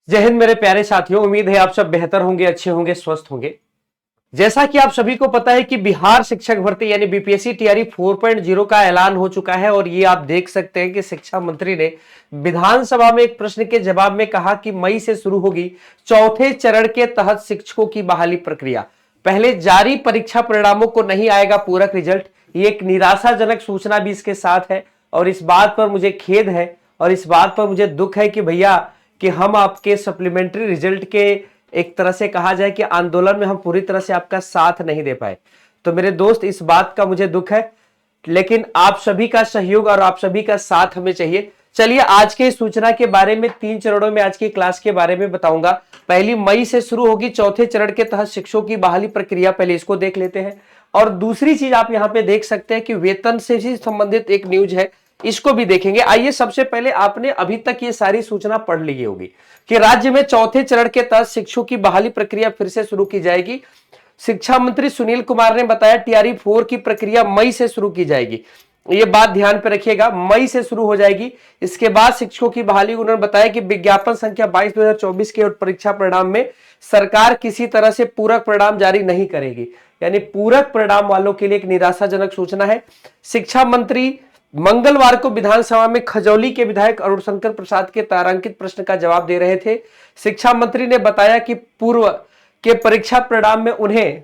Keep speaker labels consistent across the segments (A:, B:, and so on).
A: जय हिंद मेरे प्यारे साथियों, उम्मीद है आप सब बेहतर होंगे, अच्छे होंगे, स्वस्थ होंगे। जैसा कि आप सभी को पता है कि बिहार शिक्षक भर्ती यानी बीपीएससी टीआरई 4.0 का ऐलान हो चुका है और ये आप देख सकते हैं कि शिक्षा मंत्री ने विधानसभा में एक प्रश्न के जवाब में कहा कि मई से शुरू होगी चौथे चरण के तहत शिक्षकों की बहाली प्रक्रिया। पहले जारी परीक्षा परिणामों को नहीं आएगा पूरक रिजल्ट। ये एक निराशाजनक सूचना भी इसके साथ है और इस बात पर मुझे खेद है और इस बात पर मुझे दुख है कि भैया कि हम आपके सप्लीमेंट्री रिजल्ट के एक तरह से कहा जाए कि आंदोलन में हम पूरी तरह से आपका साथ नहीं दे पाए। तो मेरे दोस्त, इस बात का मुझे दुख है, लेकिन आप सभी का सहयोग और आप सभी का साथ हमें चाहिए। चलिए आज के सूचना के बारे में 3 चरणों में आज की क्लास के बारे में बताऊंगा। पहली मई से शुरू होगी चौथे चरण के तहत शिक्षकों की बहाली प्रक्रिया, पहले इसको देख लेते हैं। और दूसरी चीज आप यहां पे देख सकते हैं कि वेतन से ही संबंधित एक न्यूज है, इसको भी देखेंगे। आइए सबसे पहले, आपने अभी तक ये सारी सूचना पढ़ ली होगी कि राज्य में चौथे चरण के तहत शिक्षकों की बहाली प्रक्रिया फिर से शुरू की जाएगी। शिक्षा मंत्री सुनील कुमार ने बताया टीआरई 4 की प्रक्रिया मई से शुरू की जाएगी। ये बात ध्यान पे रखिएगा, मई से शुरू हो जाएगी। इसके बाद शिक्षकों की बहाली, उन्होंने बताया कि विज्ञापन संख्या 22/2024 के परीक्षा परिणाम में सरकार किसी तरह से पूरक परिणाम जारी नहीं करेगी। यानी पूरक परिणाम वालों के लिए एक निराशाजनक सूचना है। शिक्षा मंत्री मंगलवार को विधानसभा में खजौली के विधायक अरुण शंकर प्रसाद के तारांकित प्रश्न का जवाब दे रहे थे। शिक्षा मंत्री ने बताया कि पूर्व के परीक्षा परिणाम में उन्हें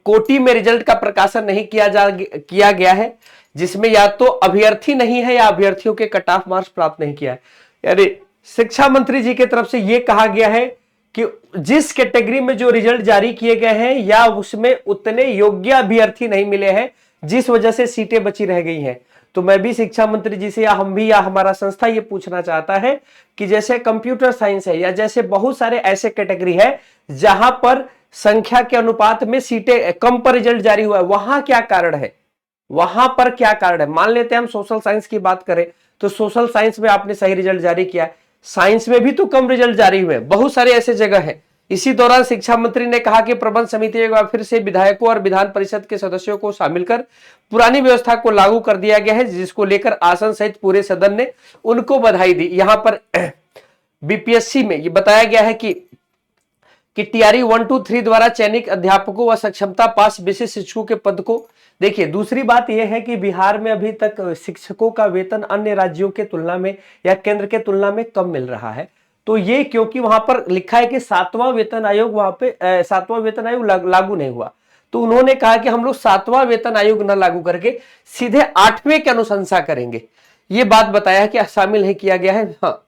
A: कोटि में रिजल्ट का प्रकाशन नहीं किया गया है, जिसमें या तो अभ्यर्थी नहीं है या अभ्यर्थियों के कट ऑफ मार्क्स प्राप्त नहीं किया है। यानी शिक्षा मंत्री जी की तरफ से यह कहा गया है कि जिस कैटेगरी में जो रिजल्ट जारी किए गए हैं या उसमें उतने योग्य अभ्यर्थी नहीं मिले हैं, जिस वजह से सीटें बची रह गई हैं। तो मैं भी शिक्षा मंत्री जी से या हम भी या हमारा संस्था ये पूछना चाहता है कि जैसे कंप्यूटर साइंस है या जैसे बहुत सारे ऐसे कैटेगरी है जहां पर संख्या के अनुपात में सीटें कम पर रिजल्ट जारी हुआ है, वहां क्या कारण है, वहां पर क्या कारण है। मान लेते हैं हम सोशल साइंस की बात करें तो सोशल साइंस में आपने सही रिजल्ट जारी किया, साइंस में भी तो कम रिजल्ट जारी हुए, बहुत सारे ऐसे जगह है। इसी दौरान शिक्षा मंत्री ने कहा कि प्रबंध समिति एक बार फिर से विधायकों और विधान परिषद के सदस्यों को शामिल कर पुरानी व्यवस्था को लागू कर दिया गया है, जिसको लेकर आसन सहित पूरे सदन ने उनको बधाई दी। यहां पर बीपीएससी में ये बताया गया है कि टीआरई 1, 2, 3 द्वारा चयनित अध्यापकों व सक्षमता पास विशिष्ट शिक्षकों के पद को, देखिए दूसरी बात यह है कि बिहार में अभी तक शिक्षकों का वेतन अन्य राज्यों के तुलना में या केंद्र के तुलना में कम मिल रहा है। तो ये क्योंकि वहां पर लिखा है कि 7वां वेतन आयोग, वहां पे 7वां वेतन आयोग लागू नहीं हुआ, तो उन्होंने कहा कि हम लोग 7वां वेतन आयोग न लागू करके सीधे 8वें की अनुशंसा करेंगे। ये बात बताया कि शामिल नहीं किया गया है। हाँ,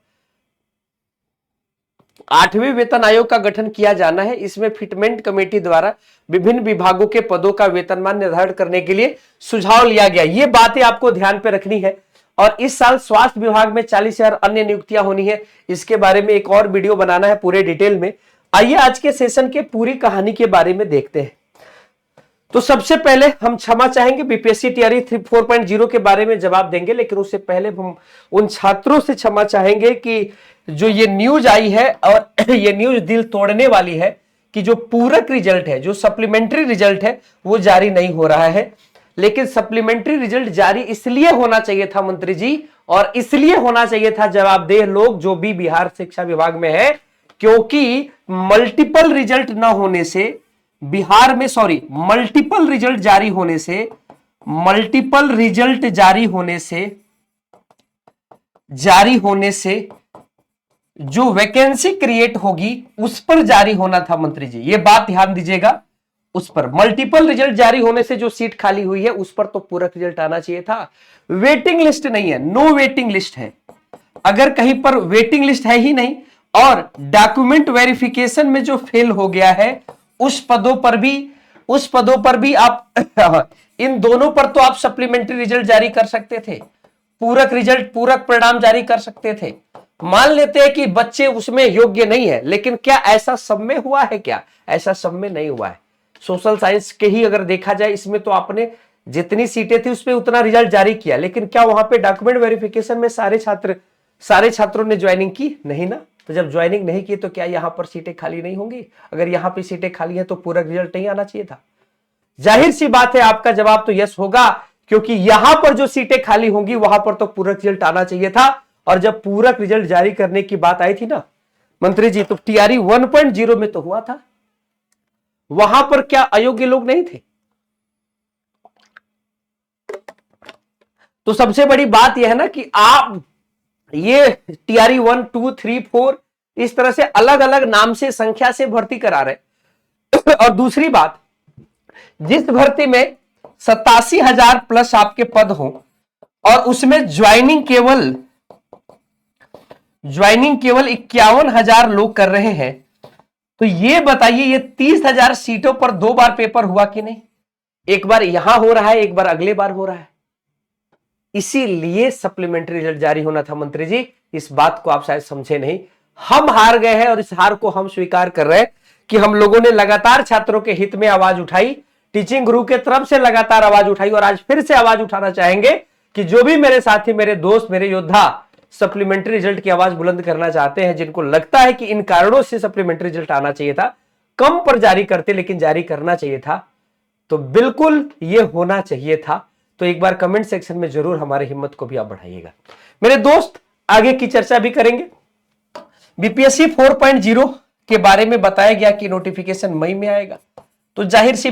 A: 8वें वेतन आयोग का गठन किया जाना है। इसमें फिटमेंट कमेटी द्वारा विभिन्न विभागों के पदों का वेतनमान निर्धारण करने के लिए सुझाव लिया गया। ये बातें आपको ध्यान पे रखनी है। और इस साल स्वास्थ्य विभाग में 40,000 अन्य नियुक्तियां होनी है। इसके बारे में एक और वीडियो बनाना है पूरे डिटेल में। आइए आज के सेशन के पूरी कहानी के बारे में देखते हैं। तो सबसे पहले हम क्षमा चाहेंगे, बीपीएससी टीआरई 4.0 के बारे में जवाब देंगे, लेकिन उससे पहले हम उन छात्रों से क्षमा चाहेंगे कि जो ये न्यूज आई है और ये न्यूज दिल तोड़ने वाली है कि जो पूरक रिजल्ट है, जो सप्लीमेंट्री रिजल्ट है, वो जारी नहीं हो रहा है। लेकिन सप्लीमेंट्री रिजल्ट जारी इसलिए होना चाहिए था मंत्री जी, और इसलिए होना चाहिए था जवाबदेह लोग जो भी बिहार शिक्षा विभाग में है, क्योंकि मल्टीपल रिजल्ट ना होने से बिहार में, मल्टीपल रिजल्ट जारी होने से, मल्टीपल रिजल्ट जारी होने से जो वैकेंसी क्रिएट होगी उस पर जारी होना था मंत्री जी। ये बात ध्यान दीजिएगा, उस पर मल्टीपल रिजल्ट जारी होने से जो सीट खाली हुई है उस पर तो पूरक रिजल्ट आना चाहिए था। वेटिंग लिस्ट नहीं है, नो वेटिंग लिस्ट है। अगर कहीं पर वेटिंग लिस्ट है ही नहीं और डॉक्यूमेंट वेरिफिकेशन में जो फेल हो गया है उस पदों पर भी आप इन दोनों पर तो आप सप्लीमेंट्री रिजल्ट जारी कर सकते थे, पूरक परिणाम जारी कर सकते थे। मान लेते हैं कि बच्चे उसमें योग्य नहीं है, लेकिन क्या ऐसा सब में हुआ है? क्या ऐसा सब में नहीं हुआ है। सोशल साइंस के ही अगर देखा जाए, इसमें तो आपने जितनी सीटें थी उसमें उतना रिजल्ट जारी किया, लेकिन क्या वहां पे डॉक्यूमेंट वेरिफिकेशन में सारे छात्रों ने ज्वाइनिंग की? नहीं ना। तो जब ज्वाइनिंग नहीं की तो क्या यहां पर सीटें खाली नहीं होंगी? अगर यहां पे सीटें खाली है तो पूरक रिजल्ट नहीं आना चाहिए था? जाहिर सी बात है आपका जवाब तो यस होगा, क्योंकि यहां पर जो सीटें खाली होंगी वहां पर तो पूरक रिजल्ट आना चाहिए था। और जब पूरक रिजल्ट जारी करने की बात आई थी ना, मंत्री जी, तो टीआरई 1.0 में तो हुआ था, वहां पर क्या अयोग्य लोग नहीं थे? तो सबसे बड़ी बात यह है ना कि आप ये टीआरई 1, 2, 3, 4 इस तरह से अलग अलग नाम से, संख्या से भर्ती करा रहे। और दूसरी बात, जिस भर्ती में 87,000 प्लस आपके पद हो और उसमें ज्वाइनिंग केवल 51,000 लोग कर रहे हैं, तो ये बताइए ये 30,000 सीटों पर 2 बार पेपर हुआ कि नहीं? एक बार यहां हो रहा है, एक बार अगले बार हो रहा है। इसीलिए सप्लीमेंट्री रिजल्ट जारी होना था मंत्री जी, इस बात को आप शायद समझे नहीं। हम हार गए हैं और इस हार को हम स्वीकार कर रहे हैं कि हम लोगों ने लगातार छात्रों के हित में आवाज उठाई, टीचिंग गुरु के तरफ से लगातार आवाज उठाई और आज फिर से आवाज उठाना चाहेंगे कि जो भी मेरे साथी, मेरे दोस्त, मेरे योद्धा सप्लीमेंट्री रिजल्ट की आवाज बुलंद करना चाहते हैं, जिनको लगता है कि इन कारणों से सप्लीमेंट्री रिजल्ट आना चाहिए था, कम पर जारी करते लेकिन जारी करना चाहिए था, तो बिल्कुल यह होना चाहिए था। तो एक बार कमेंट सेक्शन में जरूर हमारी हिम्मत को भी आप बढ़ाइएगा। मेरे दोस्त, आगे की चर्चा भी करेंगे। बीपीएससी 4.0 के बारे में बताया गया कि नोटिफिकेशन मई में आएगा, तो जाहिर सी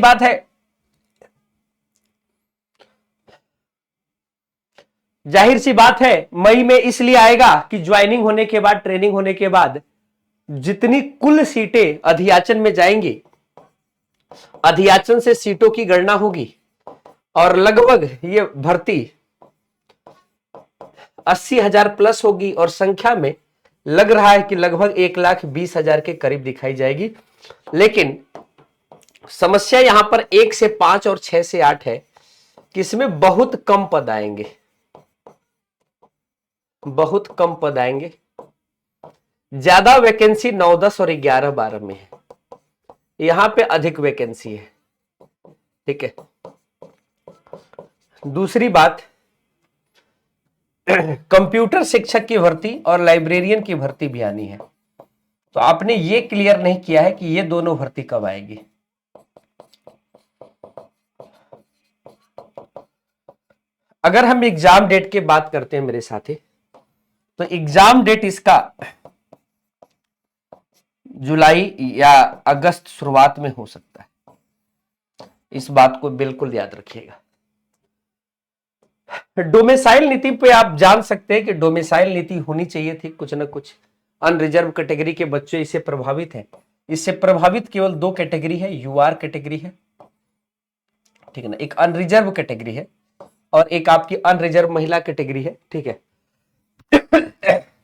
A: बात है मई में इसलिए आएगा कि ज्वाइनिंग होने के बाद, ट्रेनिंग होने के बाद जितनी कुल सीटें अधियाचन में जाएंगी, अधियाचन से सीटों की गणना होगी और लगभग ये भर्ती 80,000 प्लस होगी और संख्या में लग रहा है कि लगभग 1,20,000 के करीब दिखाई जाएगी। लेकिन समस्या यहां पर 1 से 5 और 6 से 8 है कि इसमें बहुत कम पद आएंगे, बहुत कम पद आएंगे। ज्यादा वैकेंसी 9, 10 और 11, 12 में है, यहां पे अधिक वैकेंसी है। ठीक है। दूसरी बात, कंप्यूटर शिक्षक की भर्ती और लाइब्रेरियन की भर्ती भी आनी है, तो आपने ये क्लियर नहीं किया है कि ये दोनों भर्ती कब आएगी। अगर हम एग्जाम डेट की बात करते हैं मेरे साथी, तो एग्जाम डेट इसका जुलाई या अगस्त शुरुआत में हो सकता है, इस बात को बिल्कुल याद रखिएगा। डोमिसाइल नीति पे आप जान सकते हैं कि डोमिसाइल नीति होनी चाहिए थी कुछ ना कुछ। अनरिजर्व कैटेगरी के बच्चे इससे प्रभावित हैं। इससे प्रभावित केवल 2 कैटेगरी है, यूआर कैटेगरी है, ठीक है ना, एक अनरिजर्व कैटेगरी है और एक आपकी अनरिजर्व महिला कैटेगरी है। ठीक है।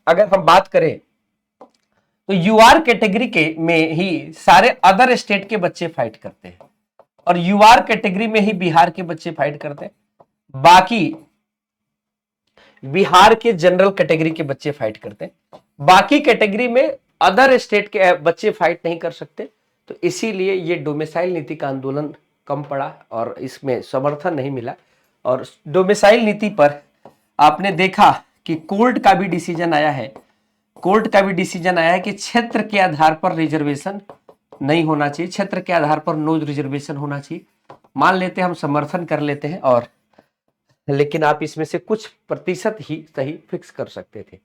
A: अगर हम बात करें तो यूआर कैटेगरी के में ही सारे अदर स्टेट के बच्चे फाइट करते हैं और यूआर कैटेगरी में ही बिहार के बच्चे फाइट करते हैं, बाकी बिहार के जनरल कैटेगरी के बच्चे फाइट करते हैं, बाकी कैटेगरी में अदर स्टेट के बच्चे फाइट नहीं कर सकते। तो इसीलिए ये डोमिसाइल नीति का आंदोलन कम पड़ा और इसमें समर्थन नहीं मिला। और डोमिसाइल नीति पर आपने देखा कि कोर्ट का भी डिसीजन आया है, कि क्षेत्र के आधार पर रिजर्वेशन नहीं होना चाहिए, क्षेत्र के आधार पर नो रिजर्वेशन होना चाहिए। मान लेते हैं, हम समर्थन कर लेते हैं, और लेकिन आप इसमें से कुछ प्रतिशत ही सही फिक्स कर सकते थे।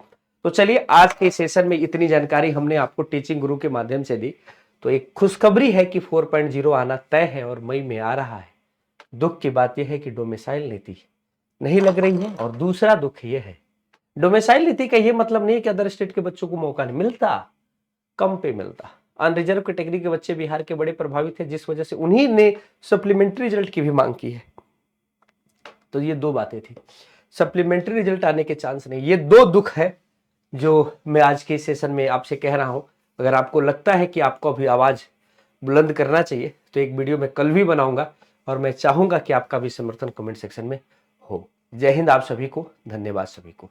A: तो चलिए, आज के सेशन में इतनी जानकारी हमने आपको टीचिंग गुरु के माध्यम से दी। तो एक खुशखबरी है कि 4.0 आना तय है और मई में आ रहा है। दुख की बात यह है कि डोमिसाइल नीति नहीं लग रही है, और दूसरा दुख यह है, डोमिसाइल नीति का यह मतलब नहीं है कि अदर स्टेट के बच्चों को मौका नहीं मिलता, कम पे मिलता। अनरिजर्व कैटेगरी के बच्चे बिहार के बड़े प्रभावित है, जिस वजह से उन्हीं ने सप्लीमेंट्री रिजल्ट की भी मांग की है। तो ये 2 बातें थी, सप्लीमेंट्री रिजल्ट आने के चांस नहीं। ये 2 दुख है जो मैं आज के सेशन में आपसे कह रहा हूं। अगर आपको लगता है कि आपको अभी आवाज बुलंद करना चाहिए, तो एक वीडियो मैं कल भी बनाऊंगा और मैं चाहूंगा कि आपका भी समर्थन कमेंट सेक्शन में हो। जय हिंद आप सभी को, धन्यवाद सभी को।